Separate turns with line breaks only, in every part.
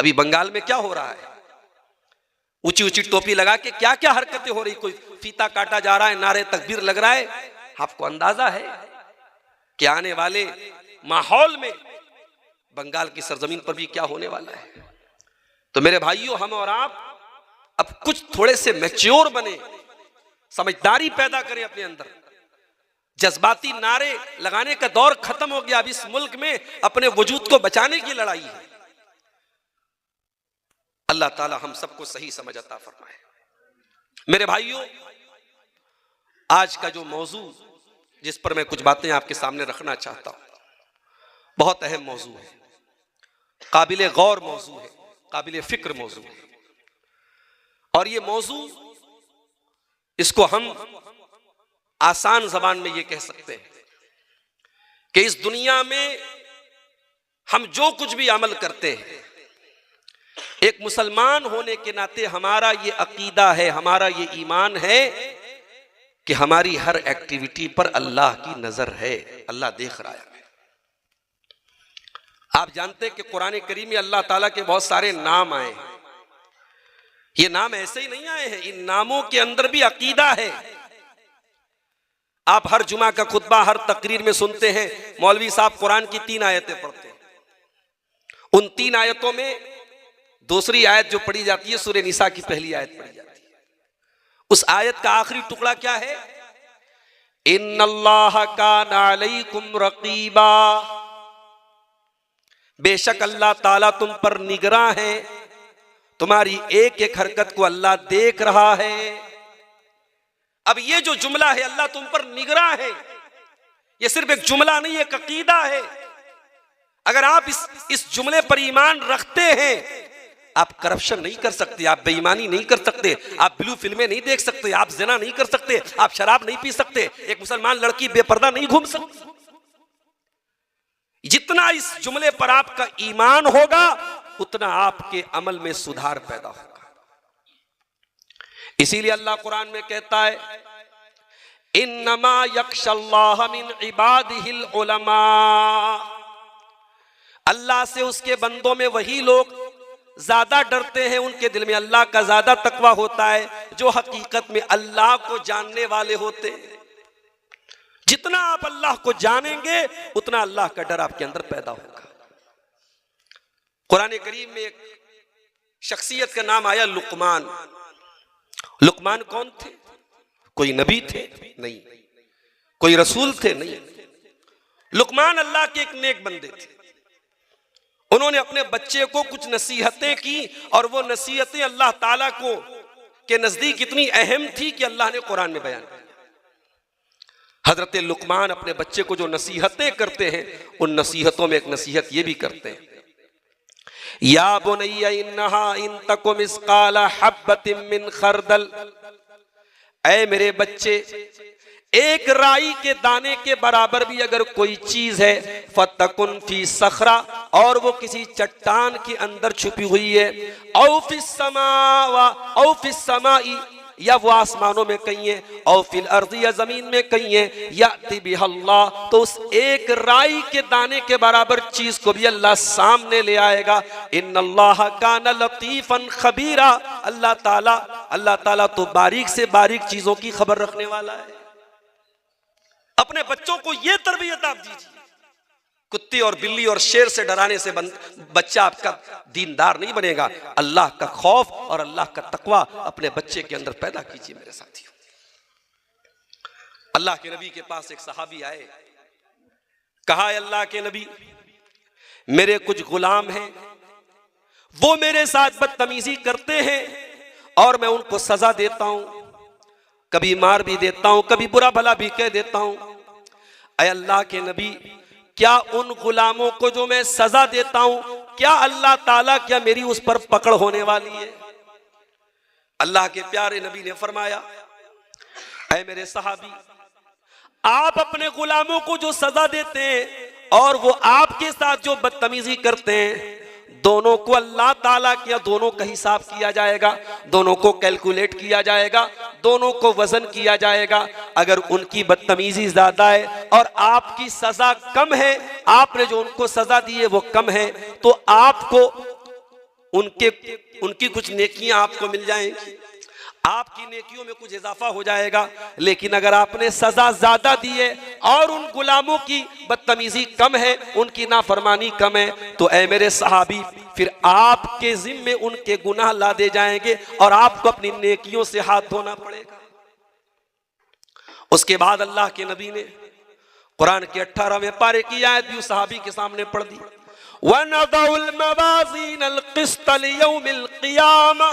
अभी बंगाल में क्या हो रहा है, ऊंची ऊंची टोपी लगा के क्या क्या हरकतें हो रही, कोई फीता काटा जा रहा है, नारे तकबीर लग रहा है। आपको अंदाजा है कि आने वाले माहौल में बंगाल की सरजमीन पर भी क्या होने वाला है। तो मेरे भाइयों, हम और आप अब कुछ थोड़े से मैच्योर बने, समझदारी पैदा करें अपने अंदर। जज्बाती नारे लगाने का दौर खत्म हो गया। अब इस मुल्क में अपने वजूद को बचाने की लड़ाई है। अल्लाह ताला हम सबको सही समझ अता फरमाए। मेरे भाइयों, आज का जो मौजू जिस पर मैं कुछ बातें आपके सामने रखना चाहता हूं, बहुत अहम मौजू है, काबिले गौर मौजू है, काबिले फिक्र मौजू है। और ये मौजू, इसको हम आसान जबान में ये कह सकते हैं कि इस दुनिया में हम जो कुछ भी अमल करते हैं, एक मुसलमान होने के नाते हमारा ये अकीदा है, हमारा ये ईमान है कि हमारी हर एक्टिविटी पर अल्लाह की नजर है, अल्लाह देख रहा है। आप जानते हैं कि कुरान करीम में अल्लाह ताला के बहुत सारे नाम आए हैं। ये नाम ऐसे ही नहीं आए हैं, इन नामों के अंदर भी अकीदा है। आप हर जुमा का खुतबा, हर तकरीर में सुनते हैं मौलवी साहब कुरान की 3 आयतें पढ़ते हैं। उन 3 आयतों में दूसरी आयत जो पढ़ी जाती है सूरह निसा की पहली आयत पढ़ी जाती है। उस आयत का आखिरी टुकड़ा क्या है? इन्नल्लाह काना अलैकुम रकीबा, बेशक अल्लाह ताला तुम पर निगरां है, तुम्हारी एक एक हरकत को अल्लाह देख रहा है। अब ये जो जुमला है, अल्लाह तुम पर निगरां है, ये सिर्फ एक जुमला नहीं, एक अकीदा है। अगर आप इस जुमले पर ईमान रखते हैं, आप करप्शन नहीं कर सकते, आप बेईमानी नहीं कर सकते, आप ब्लू फिल्में नहीं देख सकते, आप ज़िना नहीं कर सकते, आप शराब नहीं पी सकते, एक मुसलमान लड़की बेपर्दा नहीं घूम सकती। जितना इस जुमले पर आपका ईमान होगा, उतना आपके अमल में सुधार पैदा होगा। इसीलिए अल्लाह कुरान में कहता है, इन्नमा यख्शल्लाह मिन इबादिहिल उलमा, अल्लाह से उसके बंदों में वही लोग ज्यादा डरते हैं, उनके दिल में अल्लाह का ज्यादा तकवा होता है, जो हकीकत में अल्लाह को जानने वाले होते हैं। जितना आप अल्लाह को जानेंगे, उतना अल्लाह का डर आपके अंदर पैदा होगा। कुरान करीम में एक शख्सियत का नाम आया लुकमान। लुकमान कौन थे? कोई नबी थे? नहीं। कोई रसूल थे? नहीं। लुकमान अल्लाह के एक नेक बंदे थे। उन्होंने अपने बच्चे को कुछ नसीहतें की, और वो नसीहतें अल्लाह ताला को के नजदीक इतनी अहम थी कि अल्लाह ने कुरान में बयान किया। हजरत लुकमान अपने बच्चे को जो नसीहतें करते हैं, उन नसीहतों में एक नसीहत ये भी करते हैं, या बुनैया इन्नहा इन तकु मिस्काला हब्बतिन मिन खरदल, ऐ मेरे बच्चे, एक राई के दाने के बराबर भी अगर कोई चीज है, फतकुन फी सखरा, और वो किसी चट्टान के अंदर छुपी हुई है, औ फिस समाई, या वो आसमानों में कहीं है, औ फिल अर्दी, या जमीन में कहीं है, याति बिहल्लाह, तो उस एक राई के दाने के बराबर चीज को भी अल्लाह सामने ले आएगा। इन्नल्लाह काना लतीफन खबीरा, अल्लाह ताला तो बारीक से बारीक चीजों की खबर रखने वाला है। अपने बच्चों को यह तरबियत आप दीजिए। कुत्ते और बिल्ली और शेर से डराने से बच्चा आपका दीनदार नहीं बनेगा। अल्लाह का खौफ और अल्लाह का तकवा अपने बच्चे के अंदर पैदा कीजिए मेरे साथियों। अल्लाह के नबी के पास एक सहाबी आए, कहा, अल्लाह के नबी, मेरे कुछ गुलाम हैं, वो मेरे साथ बदतमीजी करते हैं और मैं उनको सजा देता हूं, कभी मार भी देता हूं, कभी बुरा भला भी कह देता हूं। ऐ अल्लाह के नबी, क्या उन गुलामों को जो मैं सजा देता हूं, क्या अल्लाह ताला, क्या मेरी उस पर पकड़ होने वाली है? अल्लाह के प्यारे नबी ने फरमाया, ऐ मेरे सहाबी, आप अपने गुलामों को जो सजा देते हैं और वो आपके साथ जो बदतमीजी करते हैं, दोनों को अल्लाह ताला किया, दोनों का हिसाब किया जाएगा, दोनों को कैलकुलेट किया जाएगा, दोनों को वजन किया जाएगा। अगर उनकी बदतमीजी ज्यादा है और आपकी सजा कम है, आपने जो उनको सजा दी है वो कम है, तो आपको उनकी कुछ नेकियां आपको मिल जाएंगी, आपकी नेकियों में कुछ इजाफा हो जाएगा। लेकिन अगर आपने सजा ज्यादा दी है और उन गुलामों की बदतमीजी कम है, उनकी नाफरमानी कम है, तो ऐ मेरे सहाबी, फिर आपके जिम्मे उनके गुनाह लादे जाएंगे और आपको अपनी नेकियों से हाथ धोना पड़ेगा। उसके बाद अल्लाह के नबी ने कुरान के 18वें पारे की आयत भी उस सहाबी के सामने पढ़ दी। वनदउल मवाज़ीनल क़िस्त लियौमिल क़ियामा,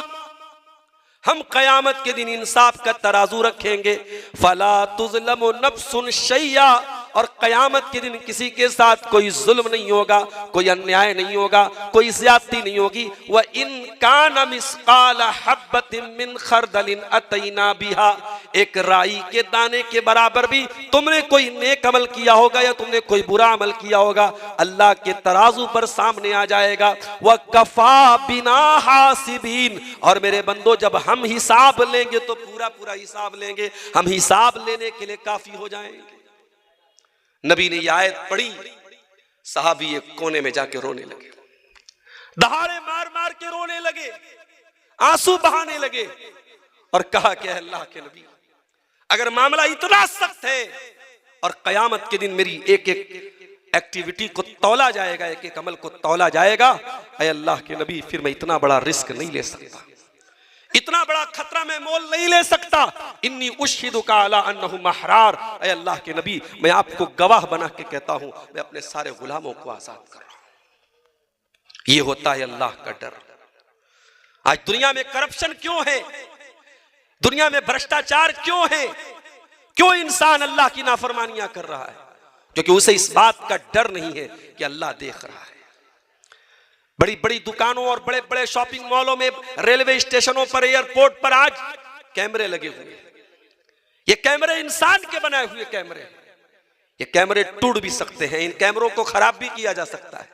हम क़यामत के दिन इंसाफ का तराजू रखेंगे। फला तुज़लमु नफ्सुन शैया, और क़यामत के दिन किसी के साथ कोई जुल्म नहीं होगा, कोई अन्याय नहीं होगा, कोई ज़्यादती नहीं होगी। व इन कान मिस्काल हब्बतिन मिन खरदलिन अतैना बिहा, एक राई के दाने के बराबर भी तुमने कोई नेक अमल किया होगा या तुमने कोई बुरा अमल किया होगा, अल्लाह के तराजू पर सामने आ जाएगा। व कफा बिना हासिबीन, और मेरे बंदो जब हम हिसाब लेंगे तो पूरा पूरा हिसाब लेंगे, हम हिसाब लेने के लिए काफी हो जाएंगे। नबी ने यह आयत पढ़ी, सहाबी एक कोने में जाके रोने लगे, दहाड़े मार मार के रोने लगे, आंसू बहाने लगे और कहा कि अल्लाह के नबी, अगर मामला इतना सख्त है और कयामत के दिन मेरी एक एक एक्टिविटी को तौला जाएगा, एक एक अमल को तौला जाएगा, ऐ अल्लाह के नबी, फिर मैं इतना बड़ा रिस्क नहीं ले सकता, इतना बड़ा खतरा मैं मोल नहीं ले सकता। इन्नी उश्हिदुका अला अन्नहु महरार, ऐ अल्लाह के नबी, मैं आपको गवाह बना के कहता हूं, मैं अपने सारे गुलामों को आजाद कर रहा हूं। ये होता है अल्लाह का डर। आज दुनिया में करप्शन क्यों है, दुनिया में भ्रष्टाचार क्यों है, क्यों इंसान अल्लाह की नाफरमानियां कर रहा है? क्योंकि उसे इस बात का डर नहीं है कि अल्लाह देख रहा है। बड़ी बड़ी दुकानों और बड़े बड़े शॉपिंग मॉलों में, रेलवे स्टेशनों पर, एयरपोर्ट पर आज कैमरे लगे हुए हैं। ये कैमरे इंसान के बनाए हुए कैमरे, ये कैमरे टूट भी सकते हैं, इन कैमरों को खराब भी किया जा सकता है।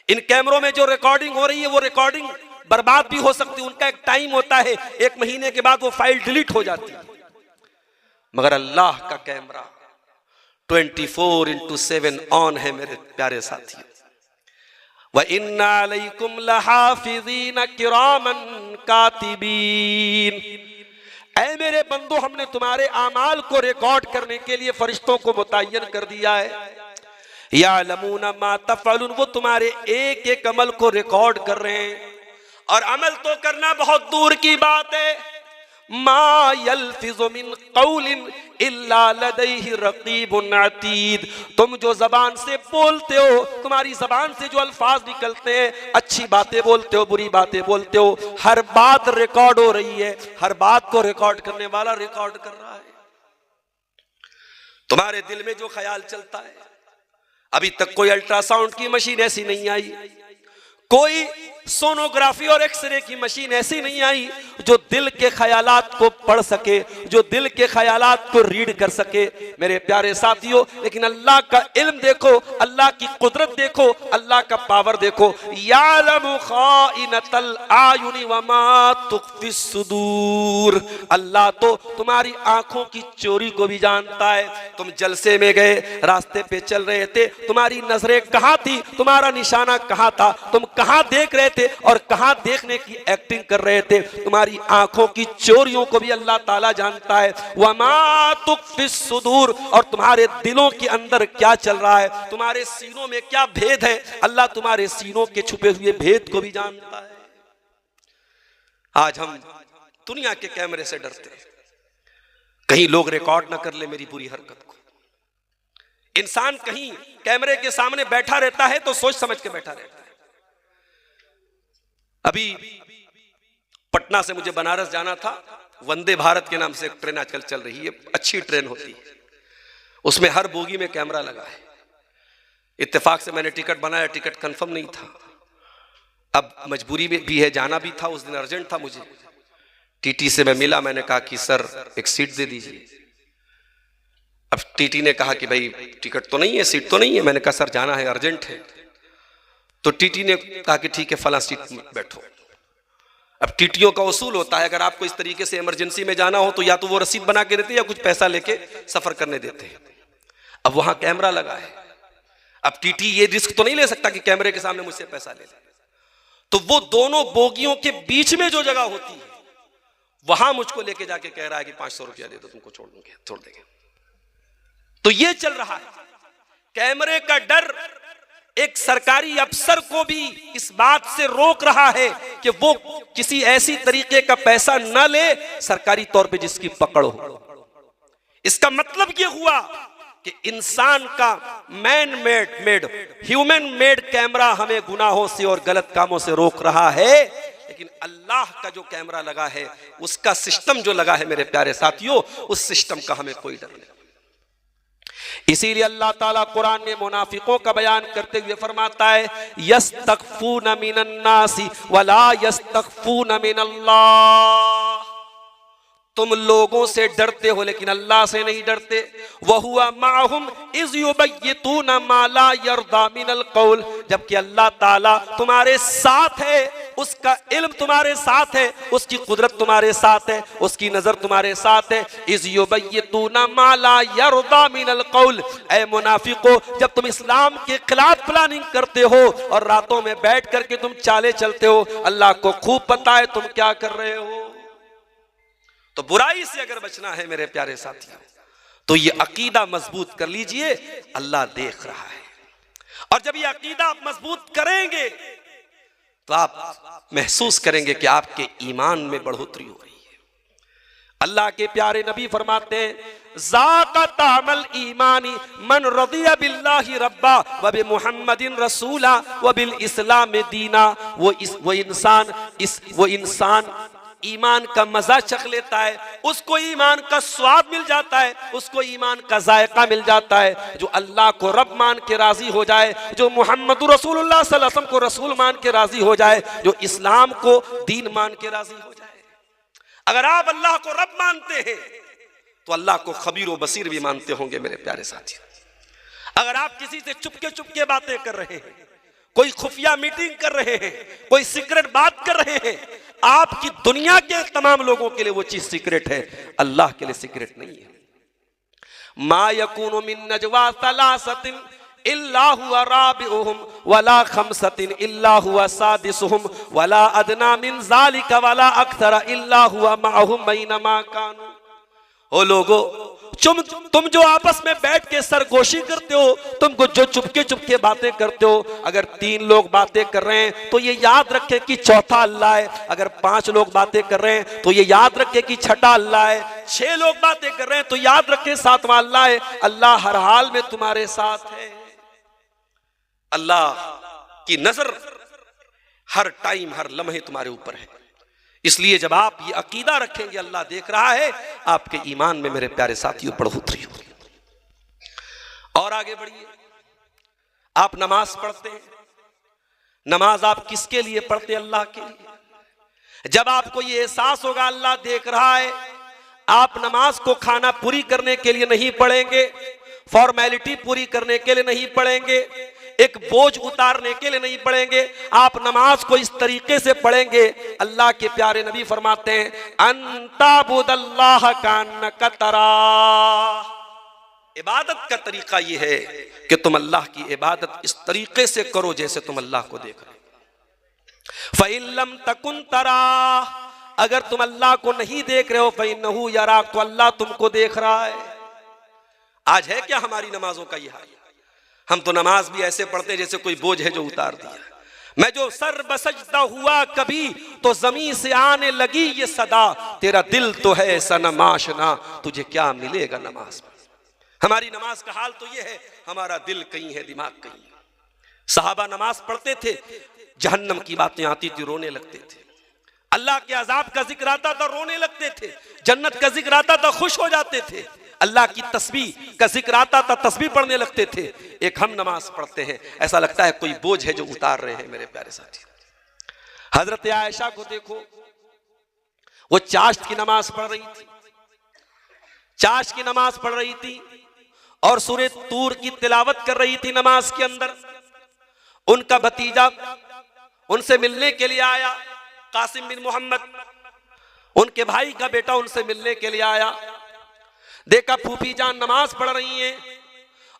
इन कैमरों में जो रिकॉर्डिंग हो रही है वो रिकॉर्डिंग बर्बाद भी हो सकती है, उनका एक टाइम होता है, 1 महीने के बाद वो फाइल डिलीट हो जाती है। मगर अल्लाह का कैमरा 24/7 ऑन है मेरे प्यारे साथियों। व इन्ना अलैकुम लहाफिज़ीन किरामन कातिबीन, ऐ मेरे बंदो, हमने तुम्हारे आमाल को रिकॉर्ड करने के लिए फरिश्तों को मुतय्यन कर दिया है। यालमूना मा तफ़अलून, वो तुम्हारे एक एक अमल को रिकॉर्ड कर रहे हैं। और अमल तो करना बहुत दूर की बात है, मा यल्फिज़ु मिन क़ौलिन इल्ला लदैहि रक़ीबुन अतीद, तुम जो जबान से बोलते हो, तुम्हारी जबान से जो अल्फाज निकलते हैं, अच्छी बातें बोलते हो, बुरी बातें बोलते हो, हर बात रिकॉर्ड हो रही है। हर बात को रिकॉर्ड करने वाला रिकॉर्ड कर रहा है। तुम्हारे दिल में जो ख्याल चलता है, अभी तक कोई अल्ट्रासाउंड की मशीन ऐसी नहीं आई, कोई सोनोग्राफी और एक्सरे की मशीन ऐसी नहीं आई जो दिल के ख्यालात को पढ़ सके, जो दिल के ख्यालात को रीड कर सके। मेरे प्यारे साथियों, लेकिन अल्लाह का इल्म देखो, अल्लाह की कुदरत देखो, अल्लाह का पावर देखो। यालमु खाइनतल आयुनि व मा तुख्फिस सुदूर, अल्लाह तो तुम्हारी आंखों की चोरी को भी जानता है। तुम जलसे में गए, रास्ते पे चल रहे थे, तुम्हारी नजरें कहाँ थी, तुम्हारा निशाना कहाँ था, तुम कहाँ देख रहे थे और कहां देखने की एक्टिंग कर रहे थे, तुम्हारी आंखों की चोरियों को भी अल्लाह ताला जानता है। वमा तुख्फिस सुदूर, और तुम्हारे दिलों के अंदर क्या चल रहा है, तुम्हारे सीनों में क्या भेद है, अल्लाह तुम्हारे सीनों के छुपे हुए भेद को भी जानता है। आज हम दुनिया के कैमरे से डरते हैं, कहीं लोग रिकॉर्ड ना कर ले मेरी बुरी हरकत को। इंसान कहीं कैमरे के सामने बैठा रहता है तो सोच समझ के बैठा रहता है। अभी पटना से मुझे बनारस जाना था, वंदे भारत के नाम से एक ट्रेन आजकल चल रही है, अच्छी ट्रेन होती है, उसमें हर बोगी में कैमरा लगा है। इत्तेफाक से मैंने टिकट बनाया, टिकट कंफर्म नहीं था, अब मजबूरी में भी है, जाना भी था, उस दिन अर्जेंट था मुझे। टीटी से मैं मिला, मैंने कहा कि सर एक सीट दे दीजिए। अब टीटी ने कहा कि भाई टिकट तो नहीं है, सीट तो नहीं है। मैंने कहा सर जाना है, अर्जेंट है। तो टीटी ने कहा कि ठीक है, फला सीट में बैठो। अब टीटीओ का उसूल होता है, अगर आपको इस तरीके से इमरजेंसी में जाना हो तो या तो वो रसीद बना के देते या कुछ पैसा लेके सफर करने देते हैं। अब वहां कैमरा लगा है, अब टीटी ये रिस्क तो नहीं ले सकता कि कैमरे के सामने मुझसे पैसा ले ले, तो वो दोनों बोगियों के बीच में जो जगह होती है वहां मुझको लेके जाके कह रहा है कि 500 रुपया दे दो, तुमको छोड़ देंगे। तो ये चल रहा है। कैमरे का डर एक सरकारी अफसर को भी इस बात से रोक रहा है कि वो किसी ऐसी तरीके का पैसा न ले सरकारी तौर पे जिसकी पकड़ हो। इसका मतलब ये हुआ कि इंसान का man made human made camera हमें गुनाहों से और गलत कामों से रोक रहा है, लेकिन अल्लाह का जो कैमरा लगा है, उसका सिस्टम जो लगा है मेरे प्यारे साथियों, उस सिस्टम का हमें कोई डर नहीं। इसीलिए अल्लाह ताला कुरान में मुनाफिकों का बयान करते हुए फरमाता है, यस्तखफून मिनन्नासी वला यस्तखफून मिनल्लाह। तुम लोगों से डरते हो लेकिन अल्लाह से नहीं डरते। वहुवा माहुम इज़ युबय्यितूना मा ला यर्दा मिनल कौल। जबकि अल्लाह ताला तुम्हारे साथ है, उसका इल्म तुम्हारे साथ है, उसकी कुदरत तुम्हारे साथ है, उसकी नजर तुम्हारे साथ है। इज़ युबय्यितूना मा ला यर्दा मिनल कौल। ऐ मुनाफिको, जब तुम इस्लाम के खिलाफ प्लानिंग करते हो और रातों में बैठ करके तुम चाले चलते हो, अल्लाह को खूब पता है तुम क्या कर रहे हो। तो बुराई से अगर बचना है मेरे प्यारे साथियों, तो ये अकीदा मजबूत कर लीजिए, अल्लाह देख रहा है। और जब ये अकीदा आप मजबूत करेंगे तो आप महसूस करेंगे कि आपके ईमान में बढ़ोतरी हो रही है। अल्लाह के प्यारे नबी फरमाते हैं, ज़ाक़ा तामल ईमानी मन रज़िया बिल्लाहि रब्बा व बि मुहम्मदिन रसूला व बिल इस्लाम दीना। वो इंसान ईमान का मजा चख लेता है, उसको ईमान का स्वाद मिल जाता है, उसको ईमान का जायका मिल जाता है, जो अल्लाह को रब मान के राजी हो जाए, जो मोहम्मद रसूलुल्लाह सल्लल्लाहु अलैहि वसल्लम को रसूल मान के राजी हो जाए, जो इस्लाम को दीन मान के राजी हो जाए। अगर आप अल्लाह को रब मानते हैं तो अल्लाह को खबीर व बसीर भी मानते होंगे मेरे प्यारे साथियों। अगर आप किसी से चुपके चुपके बातें कर रहे हैं, कोई खुफिया मीटिंग कर रहे हैं, कोई सीक्रेट बात कर रहे हैं, आपकी दुनिया के तमाम लोगों के लिए वो चीज सीक्रेट है, अल्लाह के लिए सीक्रेट नहीं है। मा यकूनु मिन नजवा सलासतिन इल्ला हुवा राबिउहुम वला खमसतिन इल्ला हुवा सादिसुहुम वला अदना मिन ज़ालिका वला अक्सरा इल्ला हुवा मअहुम बैनमा कानू। ओ लोगो, तुम जो आपस में बैठ के सरगोशी करते हो, तुमको जो चुपके चुपके बातें करते हो, अगर 3 लोग बातें कर रहे हैं तो ये याद रखे कि चौथा अल्लाह है। अगर 5 लोग बातें कर रहे हैं तो ये याद रखे कि छठा अल्लाह है। 6 लोग बातें कर रहे हैं तो याद रखे 7वां अल्लाह है। अल्लाह हर हाल में तुम्हारे साथ है। अल्लाह की नजर हर टाइम हर लम्हे तुम्हारे ऊपर है। इसलिए जब आप ये अकीदा रखेंगे अल्लाह देख रहा है, आपके ईमान में मेरे प्यारे साथियों बढ़ोतरी होगी। और आगे बढ़िए, आप नमाज पढ़ते हैं, नमाज आप किसके लिए पढ़ते हैं? अल्लाह के लिए। जब आपको ये एहसास होगा अल्लाह देख रहा है, आप नमाज को खाना पूरी करने के लिए नहीं पढ़ेंगे, फॉर्मेलिटी पूरी करने के लिए नहीं पढ़ेंगे, एक बोझ उतारने के लिए नहीं पढ़ेंगे, आप नमाज को इस तरीके से पढ़ेंगे। अल्लाह के प्यारे नबी फरमाते हैं, अंताबुदल्लाह कान्नका तराह। इबादत का तरीका यह है कि तुम अल्लाह की इबादत इस तरीके से करो जैसे तुम अल्लाह को देख रहे हो। फ़इल्लम तकुन तराह, अगर तुम अल्लाह को नहीं देख रहे हो, फ़इन्नहु यराक, तो अल्लाह तुमको देख रहा है। आज है क्या हमारी नमाजों का यह हाल? हम तो नमाज भी ऐसे पढ़ते जैसे कोई बोझ है जो उतार दिया। मैं जो सर बसजदा हुआ कभी तो जमीन से आने लगी ये सदा, तेरा दिल तो है सनम आशना, तुझे क्या मिलेगा नमाज में। हमारी नमाज का हाल तो ये है, हमारा दिल कहीं है, दिमाग कहीं है। सहाबा नमाज पढ़ते थे, जहन्नम की बातें आती थी, रोने लगते थे। अल्लाह के अजाब का जिक्र आता था, रोने लगते थे। जन्नत का जिक्र आता था, खुश हो जाते थे। अल्लाह की तस्बीह का जिक्र आता था, तस्बीह पढ़ने लगते थे। एक हम नमाज पढ़ते हैं, ऐसा लगता है कोई बोझ है जो उतार रहे हैं मेरे प्यारे साथी। हजरत आयशा को देखो, वो चाश्त की नमाज पढ़ रही थी, चाश्त की नमाज पढ़ रही थी और सूरह तूर की तिलावत कर रही थी नमाज के अंदर। उनका भतीजा उनसे मिलने के लिए आया, कासिम बिन मोहम्मद, उनके भाई का बेटा उनसे मिलने के लिए आया। देखा फूफी जान नमाज पढ़ रही हैं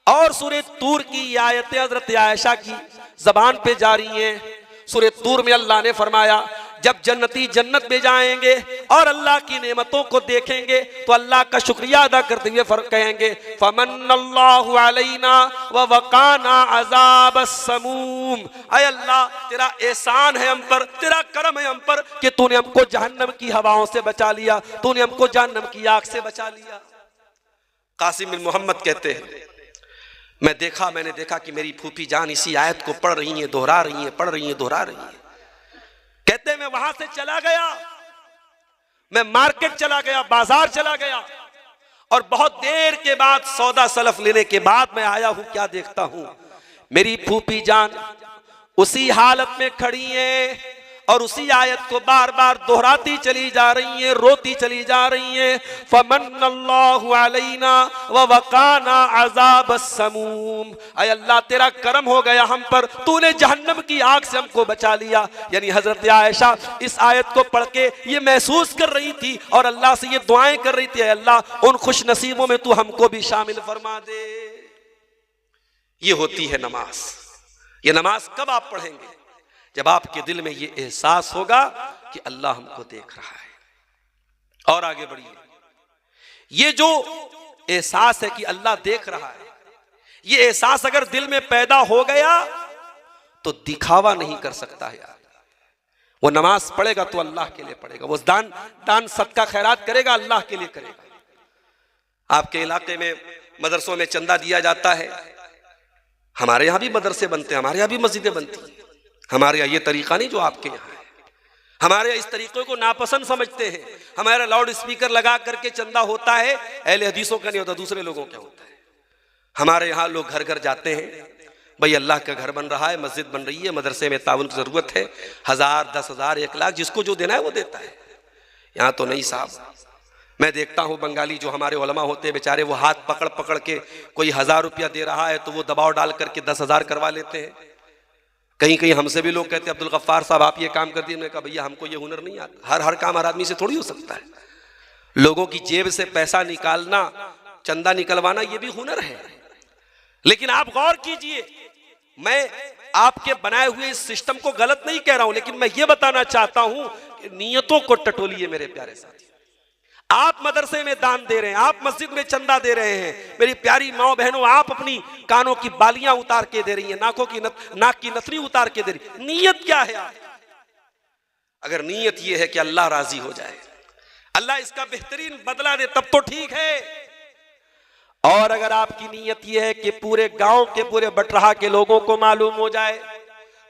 और सूरह तूर की आयतें हजरत आयशा की जबान पे जा रही हैं। सूरह तूर में अल्लाह ने फरमाया जब जन्नती जन्नत में जाएंगे और अल्लाह की नेमतों को देखेंगे तो अल्लाह का शुक्रिया अदा करते हुए कहेंगे फमन्नल्लाहु अलैना व वकाना अज़ाबस समूम। ऐ अल्लाह तेरा एहसान है हम पर, तेरा करम है हम पर कि तूने हमको जहन्नम की हवाओं से बचा लिया, तूने हमको जहन्नम की आग से बचा लिया। कासिम बिन मोहम्मद कहते हैं मैंने देखा कि मेरी फूफी जान इसी आयत को पढ़ रही है, दोहरा रही है, पढ़ रही है, दोहरा रही है। कहते मैं वहां से चला गया, मैं मार्केट चला गया, बाजार चला गया और बहुत देर के बाद सौदा सलफ लेने के बाद मैं आया हूं, क्या देखता हूं मेरी फूफी जान उसी हालत में खड़ी है और उसी आयत को बार बार दोहराती चली जा रही है, रोती चली जा रही है। फमन्नल्लाहु अलैना व वकाना अज़ाबस समूम। ऐ अल्लाह तेरा करम हो गया हम पर, तूने जहन्नम की आग से हमको बचा लिया। यानी हजरत आयशा इस आयत को पढ़ के ये महसूस कर रही थी और अल्लाह से ये दुआएं कर रही थी, अल्लाह उन खुश नसीबों में तू हमको भी शामिल फरमा दे। ये होती है नमाज। ये नमाज कब आप पढ़ेंगे? जब आपके दिल में ये एहसास होगा कि अल्लाह हमको देख रहा है। और आगे बढ़िए, ये जो एहसास है कि अल्लाह देख रहा है, ये एहसास अगर दिल में पैदा हो गया तो दिखावा नहीं कर सकता है यार। वो नमाज पढ़ेगा तो अल्लाह के लिए पढ़ेगा, वो दान सदका खैरात करेगा अल्लाह के लिए करेगा। आपके इलाके में मदरसों में चंदा दिया जाता है, हमारे यहां भी मदरसे बनते हैं, हमारे यहां भी मस्जिदें बनती हैं। हमारे यहाँ ये तरीका नहीं जो आपके यहाँ है। हमारे यहाँ इस तरीके को नापसंद समझते हैं। हमारा लाउड स्पीकर लगा करके चंदा होता है, अहले हदीसों का नहीं होता, दूसरे लोगों का होता है। हमारे यहाँ लोग घर घर जाते हैं, भाई अल्लाह का घर बन रहा है, मस्जिद बन रही है, मदरसे में ताउन की जरूरत है, 1000 10,000 1 लाख जिसको जो देना है वो देता है। यहाँ तो नहीं साहब, मैं देखता हूँ बंगाली जो हमारे उलमा होते हैं बेचारे, वो हाथ पकड़ पकड़ के कोई 1000 रुपया दे रहा है तो वो दबाव डाल करके 10,000 करवा लेते हैं। कहीं कहीं हमसे भी लोग कहते हैं अब्दुल गफ्फार साहब आप ये काम कर दिए। मैंने कहा भैया हमको ये हुनर नहीं आता, हर काम हर आदमी से थोड़ी हो सकता है। लोगों की जेब से पैसा निकालना, चंदा निकलवाना ये भी हुनर है। लेकिन आप गौर कीजिए, मैं आपके बनाए हुए इस सिस्टम को गलत नहीं कह रहा हूं, लेकिन मैं ये बताना चाहता हूं कि नियतों को टटोलिए मेरे प्यारे साथी। आप मदरसे में दान दे रहे हैं, आप मस्जिद में चंदा दे रहे हैं, मेरी प्यारी माओ बहनों आप अपनी कानों की बालियां उतार के दे रही हैं, नाक की नथनी उतार के दे रही। नीयत क्या है आप? अगर नीयत ये है कि अल्लाह राजी हो जाए, अल्लाह इसका बेहतरीन बदला दे, तब तो ठीक है। और अगर आपकी नीयत ये है कि पूरे गांव के, पूरे बटरहा के लोगों को मालूम हो जाए,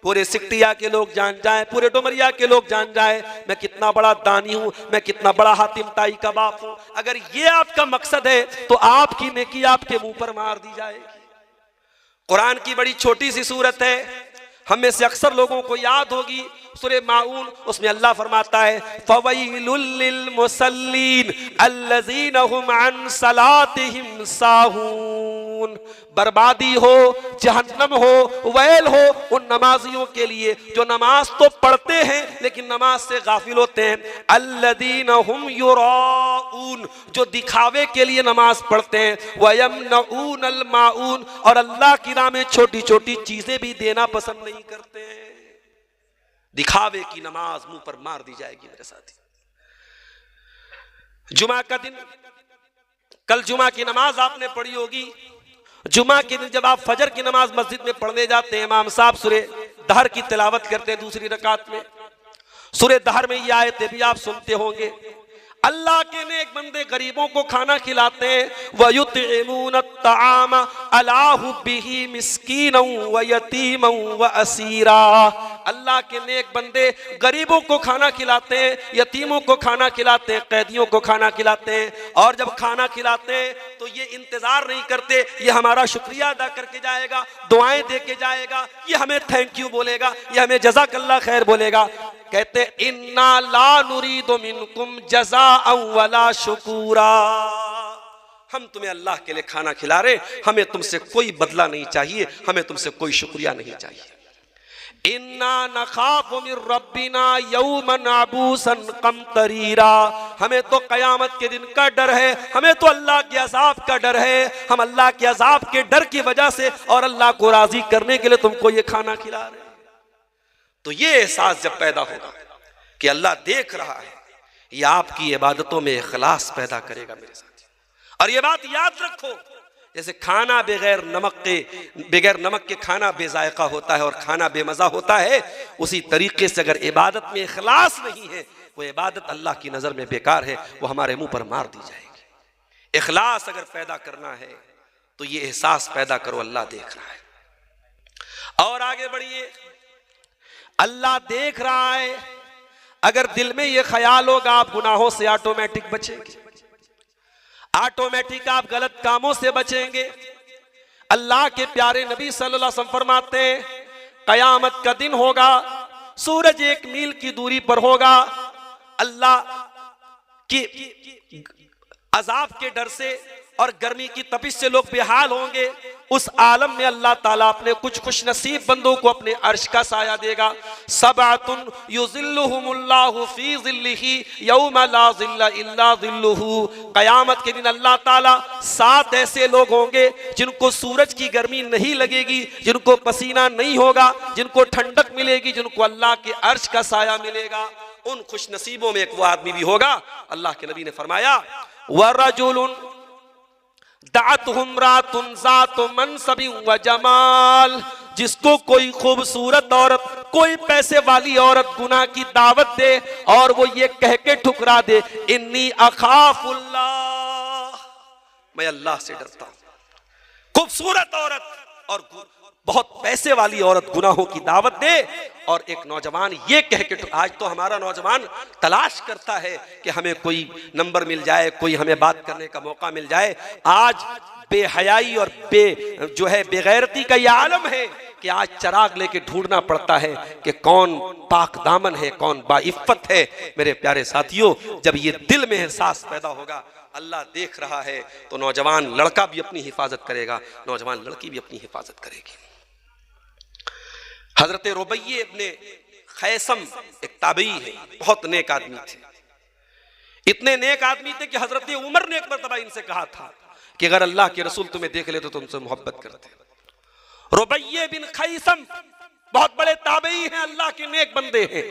पूरे सिकटिया के लोग जान जाएं, पूरे डुमरिया के लोग जान जाएं मैं कितना बड़ा दानी हूं, मैं कितना बड़ा हातिम ताई का बाप हूं, अगर ये आपका मकसद है तो आपकी नेकी आपके मुंह पर मार दी जाएगी। कुरान की बड़ी छोटी सी सूरत है, हम में से अक्सर लोगों को याद होगी, सूरह माऊन। उसमें अल्लाह फरमाता है फवैलुल लिल मुसल्लीन अल्लज़ीना हुम अन सलातिहिम साहून। बर्बादी हो, जहन्नम हो, वैल हो उन नमाजियों के लिए जो नमाज तो पढ़ते हैं लेकिन नमाज से गाफिल होते हैं। अल्लज़ीना हुम युराऊन, जो दिखावे के लिए नमाज पढ़ते हैं। वयमनऊनल माऊन, और अल्लाह की राह में छोटी छोटी चीजें भी देना पसंद नहीं करते हैं। दिखावे की नमाज मुंह पर मार दी जाएगी मेरे साथी। जुमा का दिन, कल जुमा की नमाज आपने पढ़ी होगी। जुमा के दिन जब आप फजर की नमाज मस्जिद में पढ़ने जाते हैं, इमाम साहब सूरे दहर की तिलावत करते हैं दूसरी रकात में। सूरे दहर में ये आयतें भी आप सुनते होंगे। अल्लाह के नेक बंदे गरीबों को खाना खिलाते हैं। वयुतइमून अत्तआम अला हुब्बिही मिस्कीनन व यतीमन व असीरा। अल्लाह के नेक बंदे गरीबों को खाना खिलाते हैं, यतीमों को खाना खिलाते हैं, कैदियों को खाना खिलाते हैं। और जब खाना खिलाते हैं तो ये इंतजार नहीं करते ये हमारा शुक्रिया अदा करके जाएगा, दुआएं दे के जाएगा, ये हमें थैंक यू बोलेगा, ये हमें जज़ाकल्लाह खैर बोलेगा। कहते इन्ना ला नुरीदु मिनकुम जज़ाअन वला शुकूरा। हम तुम्हें अल्लाह के लिए खाना खिला रहे, हमें तुमसे कोई बदला नहीं चाहिए, हमें तुमसे कोई शुक्रिया नहीं चाहिए। इन्ना नखाफु मिर रब्बिना यौमन अबूसन कमतरीरा। हमें तो कयामत के दिन का डर है, हमें तो अल्लाह के अज़ाब का डर है। हम अल्लाह के अज़ाब के डर की वजह से और अल्लाह को राजी करने के लिए तुमको ये खाना खिला रहे हैं। तो ये एहसास जब पैदा होगा कि अल्लाह देख रहा है, ये आपकी इबादतों में इखलास पैदा करेगा मेरे साथ। और ये बात याद रखो, जैसे खाना बगैर नमक के खाना बेजायका होता है और खाना बेमज़ा होता है, उसी तरीके से अगर इबादत में इखलास नहीं है, वो इबादत अल्लाह की नज़र में बेकार है, वो हमारे मुंह पर मार दी जाएगी। इखलास अगर पैदा करना है तो ये एहसास पैदा करो, अल्लाह देख रहा है। और आगे बढ़िए, अल्लाह देख रहा है, अगर दिल में ये ख्याल होगा आप गुनाहों से ऑटोमेटिक बचेंगे, ऑटोमेटिक आप गलत कामों से बचेंगे। अल्लाह के प्यारे नबी सल्लल्लाहु अलैहि वसल्लम फरमाते हैं, कयामत का दिन होगा, सूरज 1 मील की दूरी पर होगा, अल्लाह की अजाब के डर से और गर्मी की तपिश से लोग बेहाल होंगे। उस आलम में अल्लाह ताला अपने कुछ खुश नसीब बंदों को अपने अर्श का साया देगा। सबअतुन युज़िल्लुहुमुल्लाहु फी ज़िल्लिही यौमा ला ज़िल्ला इल्ला ज़िल्लुहु। क़यामत के दिन अल्लाह ताला 7 ऐसे लोग होंगे जिनको सूरज की गर्मी नहीं लगेगी, जिनको पसीना नहीं होगा, जिनको ठंडक मिलेगी, जिनको अल्लाह के अर्श का साया मिलेगा। उन खुश नसीबों में एक वो आदमी भी होगा, अल्लाह के नबी ने फरमाया, वरजुलुन दातहुम रातुन ज़ातु मनसबि व जमाल, जिसको कोई खूबसूरत औरत, कोई पैसे वाली औरत गुनाह की दावत दे और वो ये कह के ठुकरा दे, इन्नी अखाफुल्लाह, मैं अल्लाह से डरता हूं। खूबसूरत औरत और बहुत पैसे वाली औरत गुनाहों की दावत दे और एक नौजवान ये कह के, आज तो हमारा नौजवान तलाश करता है कि हमें कोई नंबर मिल जाए, कोई हमें बात करने का मौका मिल जाए। आज बेहयाई और जो है बेगैरती का ये आलम है कि आज चराग लेके ढूंढना पड़ता है कि कौन पाक दामन है, कौन बाइफ्फत है। मेरे प्यारे साथियों, जब ये दिल में एहसास पैदा होगा अल्लाह देख रहा है, तो नौजवान लड़का भी अपनी हिफाजत करेगा, नौजवान लड़की भी अपनी हिफाजत करेगी। हजरत रुबैये इब्ने खैसम एक ताबई है, बहुत नेक आदमी थे। इतने नेक आदमी थे कि हजरत उमर ने एक मरतबा इनसे कहा था कि अगर अल्लाह के रसूल तुम्हें देख ले तो तुमसे मोहब्बत करते। रुबैये बिन खैसम बहुत बड़े ताबई हैं, अल्लाह के नेक बंदे हैं।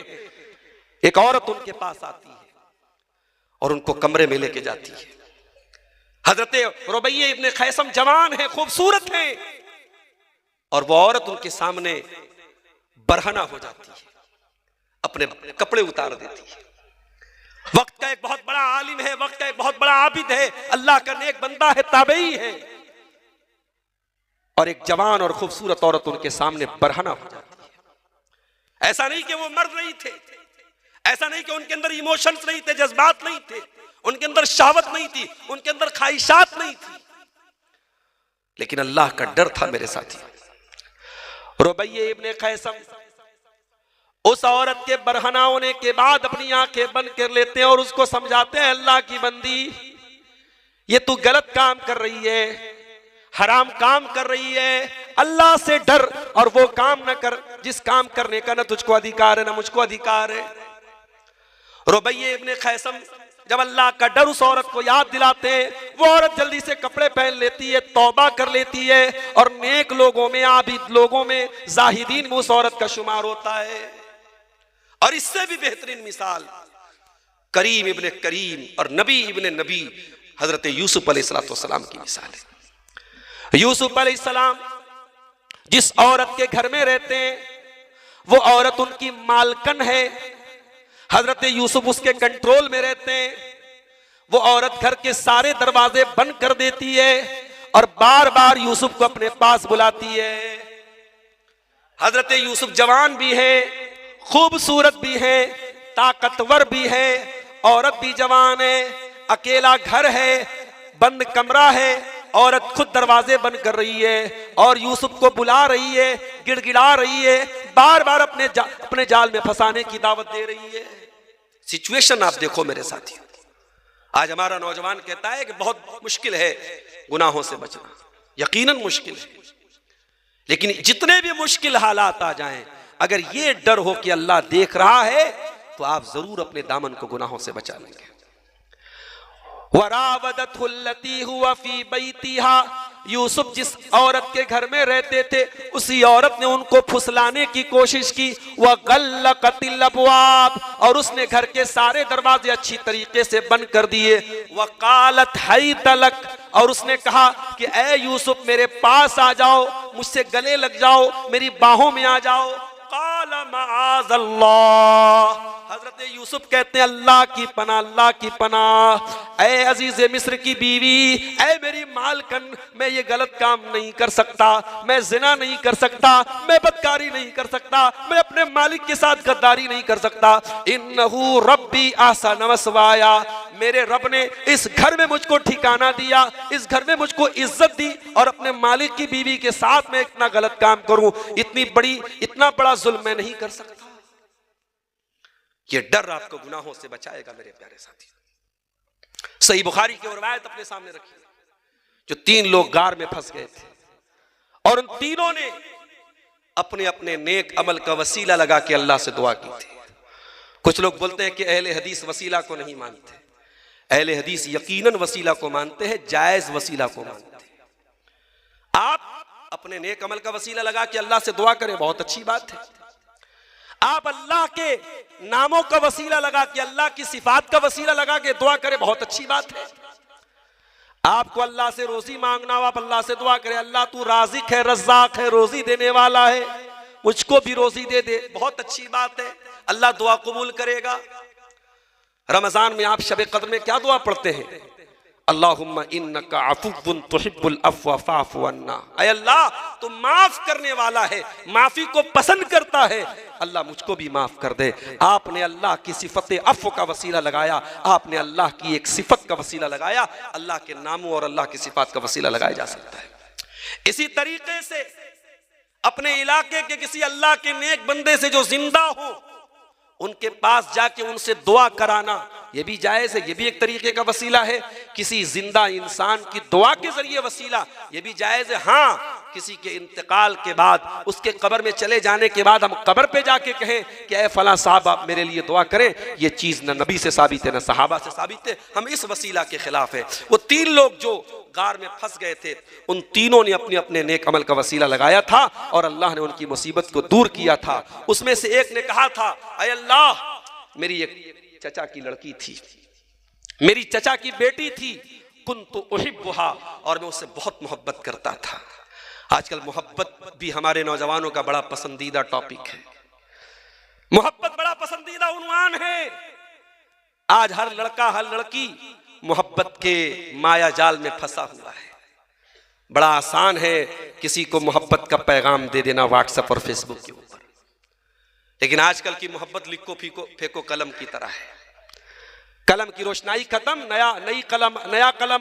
एक औरत उनके पास आती है और उनको कमरे में लेके जाती है। हजरत रुबैये इब्ने खैसम जवान है, खूबसूरत है, और वो औरत उनके सामने बरहना हो जाती है, अपने कपड़े उतार देती है। वक्त का एक बहुत बड़ा आलिम है, वक्त का एक बहुत बड़ा आबिद है, अल्लाह का नेक बंदा है, ताबई है, और एक जवान और खूबसूरत औरत उनके सामने बरहना हो जाती है। ऐसा नहीं कि वो मर्द नहीं थे, ऐसा नहीं कि उनके अंदर इमोशंस नहीं थे, जज्बात नहीं थे, उनके अंदर शहवत नहीं थी, उनके अंदर ख्वाहिशात नहीं थी, लेकिन अल्लाह का डर था मेरे साथी। रुबैये इब्ने खैसम उस औरत के बरहना होने के बाद अपनी आंखें बंद कर लेते हैं और उसको समझाते हैं, अल्लाह की बंदी, ये तू गलत काम कर रही है, हराम काम कर रही है, अल्लाह से डर और वो काम न कर जिस काम करने का न तुझको अधिकार है न मुझको अधिकार है। रुबैये इब्ने खैसम जब अल्लाह का डर उस औरत को याद दिलाते हैं, वो औरत जल्दी से कपड़े पहन लेती है, तौबा कर लेती है, और नेक लोगों में, आबिद लोगों में, जाहिदीन में उस औरत का शुमार होता है। और इससे भी बेहतरीन मिसाल करीम इब्ने करीम और नबी इब्ने नबी हजरत यूसुफ अलैहिस्सलाम की मिसाल है। यूसुफ अलैहिस्सलाम जिस औरत के घर में रहते हैं, वो औरत उनकी मालकन है, हजरत यूसुफ उसके कंट्रोल में रहते हैं। वो औरत घर के सारे दरवाजे बंद कर देती है और बार बार यूसुफ को अपने पास बुलाती है। हजरत यूसुफ जवान भी है, खूबसूरत भी है, ताकतवर भी है, औरत भी जवान है, अकेला घर है, बंद कमरा है, औरत खुद दरवाजे बंद कर रही है और यूसुफ को बुला रही है, गिड़गिड़ा रही है, बार बार अपने जाल में फंसाने की दावत दे रही है। सिचुएशन आप देखो मेरे साथियों, आज हमारा नौजवान कहता है कि बहुत मुश्किल है गुनाहों से बचना, यकीनन मुश्किल है, लेकिन जितने भी मुश्किल हालात आ जाएं, अगर ये डर हो कि अल्लाह देख रहा है तो आप जरूर अपने दामन को गुनाहों से बचा लेंगे। वरावदतहुल्लती हुवा फी बैतिहा यूसुफ जिस औरत के घर में रहते थे उसी औरत ने उनको फुसलाने की कोशिश की। वह गल्लकतिल अबवाब, और उसने घर के सारे दरवाजे अच्छी तरीके से बंद कर दिए। वह कालत हई तलक, और उसने कहा कि ए यूसुफ मेरे पास आ जाओ, मुझसे गले लग जाओ, मेरी बाहों में आ जाओ। काला माअज़ल्लाह, हजरत यूसुफ कहते हैं अल्लाह की पनाह, अल्लाह की पनाह। ऐ अजीज मिस्र की बीवी, ऐ मेरी मालकन, मैं ये गलत काम नहीं कर सकता, मैं जिना नहीं कर सकता, मैं बदकारी नहीं कर सकता, मैं अपने मालिक के साथ गद्दारी नहीं कर सकता। इन्नहु रब्बी अहसन मस्वाया, मेरे रब ने इस घर में मुझको ठिकाना दिया, इस घर में मुझको इज्जत दी, और अपने मालिक की बीवी के साथ मैं इतना गलत काम करूं, इतना बड़ा जुल्म मैं नहीं कर सकता। ये डर आपको गुनाहों से बचाएगा मेरे प्यारे साथी। सही बुखारी की रवायत अपने सामने रखी, जो 3 लोग गार में फंस गए थे और उन तीनों ने अपने अपने नेक अमल का वसीला लगा के अल्लाह से दुआ की थी। कुछ लोग बोलते हैं कि अहले हदीस वसीला को नहीं मानते। अहले हदीस यकीनन वसीला को मानते हैं, जायज वसीला को मानते हैं। आप अपने नेक अमल का वसीला लगा के अल्लाह से दुआ करें, बहुत अच्छी बात है। आप अल्लाह के नामों का वसीला लगा के, अल्लाह की सिफात का वसीला लगा के दुआ करें, बहुत अच्छी बात है। आपको अल्लाह से रोजी मांगना हो, आप अल्लाह से दुआ करें, अल्लाह तू राज़िक है, रज़्ज़ाक है, रोजी देने वाला है, मुझको भी रोजी दे दे, बहुत अच्छी बात है। अल्लाह दुआ कबूल करेगा। रमजान में आप शब कद्र में क्या दुआ पढ़ते हैं? अल्लाहुम्मा इन्नका अफ़ुव्वुन तुहिब्बुल अफ़्व फ़अफ़ु अन्ना, ऐ अल्लाह तू माफ करने वाला है, माफी को पसंद करता है, अल्लाह मुझको भी माफ कर दे। आपने अल्लाह की सिफत अफ़्व का वसीला लगाया, आपने अल्लाह की एक सिफत का वसीला लगाया। अल्लाह के नामों और अल्लाह की सिफात का वसीला लगाया जा सकता है। इसी तरीके से अपने इलाके के किसी अल्लाह के नेक बंदे से जो जिंदा हो, उनके पास जाके उनसे दुआ कराना, ये भी जायज है, ये भी एक तरीके का वसीला है। किसी जिंदा इंसान की दुआ के जरिए वसीला, ये भी जायज है। हाँ, किसी के इंतकाल के बाद, उसके कब्र में चले जाने के बाद हम कब्र पे जाके कहें कि ऐ फला साहब आप मेरे लिए दुआ करें, ये चीज न नबी से साबित है न सहाबा से साबित है। हम इस वसीला के खिलाफ है। वो 3 लोग जो गार में फंस गए थे, उन तीनों ने अपने अपने नेक अमल का वसीला लगाया था और अल्लाह ने उनकी मुसीबत को दूर किया था। उसमें से एक ने कहा था, ऐ अल्लाह मेरी एक चचा की लड़की थी, मेरी चचा की बेटी थी, कुन्तु उहिब्बुहा, और मैं उससे बहुत मोहब्बत करता था। आजकल मोहब्बत भी हमारे नौजवानों का बड़ा पसंदीदा टॉपिक है। मोहब्बत बड़ा पसंदीदा उन्वान है। आज हर लड़का हर लड़की मोहब्बत के माया जाल में फंसा हुआ है। बड़ा आसान है किसी को मोहब्बत का पैगाम दे देना व्हाट्सएप और फेसबुक के ऊपर, लेकिन आजकल की मोहब्बत लिखो फेंको कलम की तरह है। कलम की रोशनाई खत्म, नया कलम